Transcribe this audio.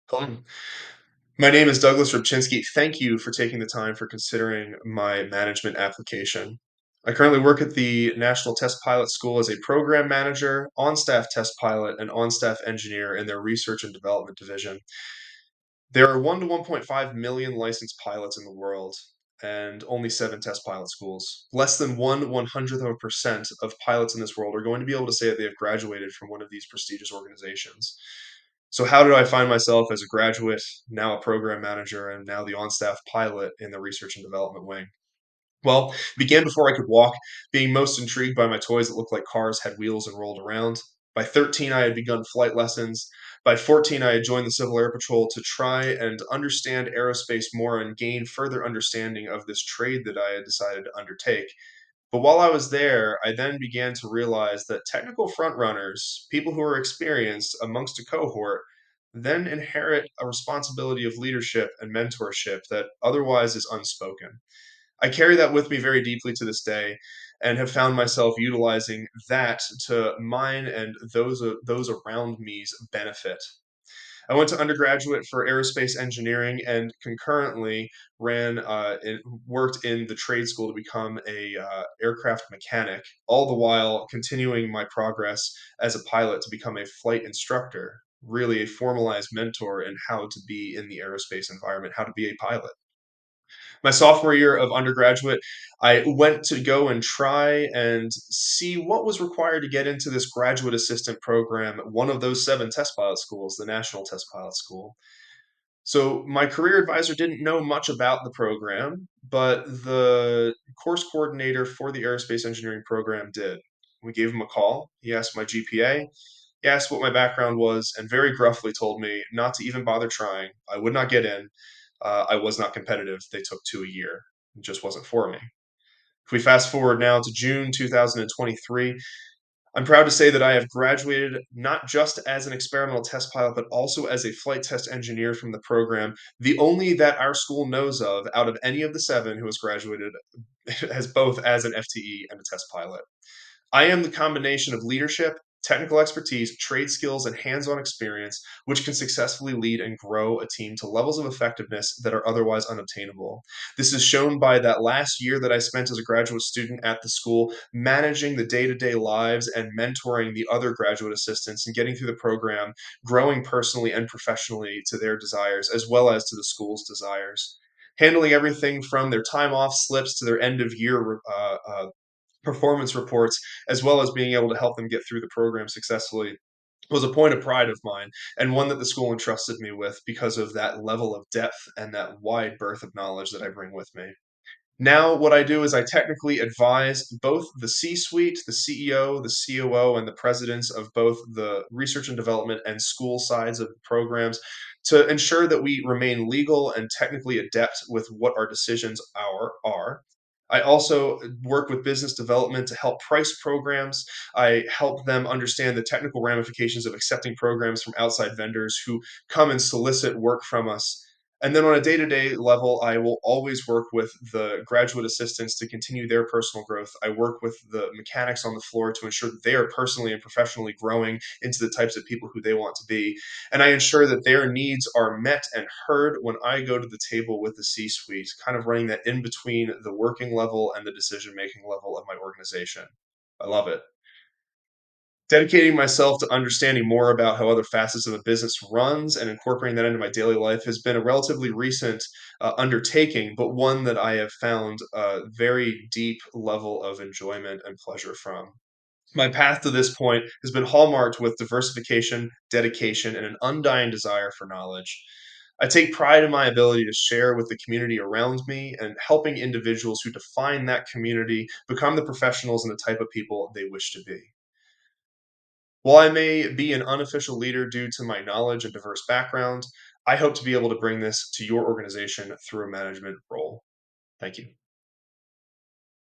Hello. My name is Douglas Rybczynski. Thank you for taking the time for considering my management application. I currently work at the National Test Pilot School as a program manager, on-staff test pilot, and on-staff engineer in their research and development division. There are 1 to 1.5 million licensed pilots in the world and only 7 test pilot schools. Less than 1/100th of a percent of pilots in this world are going to be able to say that they have graduated from one of these prestigious organizations. So how did I find myself as a graduate, now a program manager, and now the on-staff pilot in the research and development wing? Well, it began before I could walk, being most intrigued by my toys that looked like cars, had wheels, and rolled around. By 13, I had begun flight lessons. By 14, I had joined the Civil Air Patrol to try and understand aerospace more and gain further understanding of this trade that I had decided to undertake. But while I was there, I then began to realize that technical frontrunners, people who are experienced amongst a cohort, then inherit a responsibility of leadership and mentorship that otherwise is unspoken. I carry that with me very deeply to this day and have found myself utilizing that to mine and those around me's benefit. I went to undergraduate for aerospace engineering and concurrently worked in the trade school to become a aircraft mechanic, all the while continuing my progress as a pilot to become a flight instructor, really a formalized mentor in how to be in the aerospace environment, how to be a pilot. My sophomore year of undergraduate, I went to go and try and see what was required to get into this graduate assistant program at one of those 7 test pilot schools, the National Test Pilot School. So my career advisor didn't know much about the program, but the course coordinator for the aerospace engineering program did. We gave him a call. He asked my GPA. He asked what my background was, and very gruffly told me not to even bother trying. I would not get in. I was not competitive. They took 2 a year. It just wasn't for me. If we fast forward now to June 2023, I'm proud to say that I have graduated not just as an experimental test pilot, but also as a flight test engineer from the program, the only that our school knows of out of any of the 7 who has graduated as both as an FTE and a test pilot. I am the combination of leadership, technical expertise, trade skills, and hands on experience, which can successfully lead and grow a team to levels of effectiveness that are otherwise unobtainable. This is shown by that last year that I spent as a graduate student at the school, managing the day to day lives and mentoring the other graduate assistants and getting through the program, growing personally and professionally to their desires, as well as to the school's desires. Handling everything from their time off slips to their end of year performance reports, as well as being able to help them get through the program successfully, was a point of pride of mine and one that the school entrusted me with because of that level of depth and that wide berth of knowledge that I bring with me. Now, what I do is I technically advise both the C suite, the CEO, the COO, and the presidents of both the research and development and school sides of the programs to ensure that we remain legal and technically adept with what our decisions are. I also work with business development to help price programs. I help them understand the technical ramifications of accepting programs from outside vendors who come and solicit work from us. And then on a day-to-day level, I will always work with the graduate assistants to continue their personal growth. I work with the mechanics on the floor to ensure that they are personally and professionally growing into the types of people who they want to be. And I ensure that their needs are met and heard when I go to the table with the C-suite, kind of running that in between the working level and the decision-making level of my organization. I love it. Dedicating myself to understanding more about how other facets of a business runs and incorporating that into my daily life has been a relatively recent undertaking, but one that I have found a very deep level of enjoyment and pleasure from. My path to this point has been hallmarked with diversification, dedication, and an undying desire for knowledge. I take pride in my ability to share with the community around me and helping individuals who define that community become the professionals and the type of people they wish to be. While I may be an unofficial leader due to my knowledge and diverse background, I hope to be able to bring this to your organization through a management role. Thank you.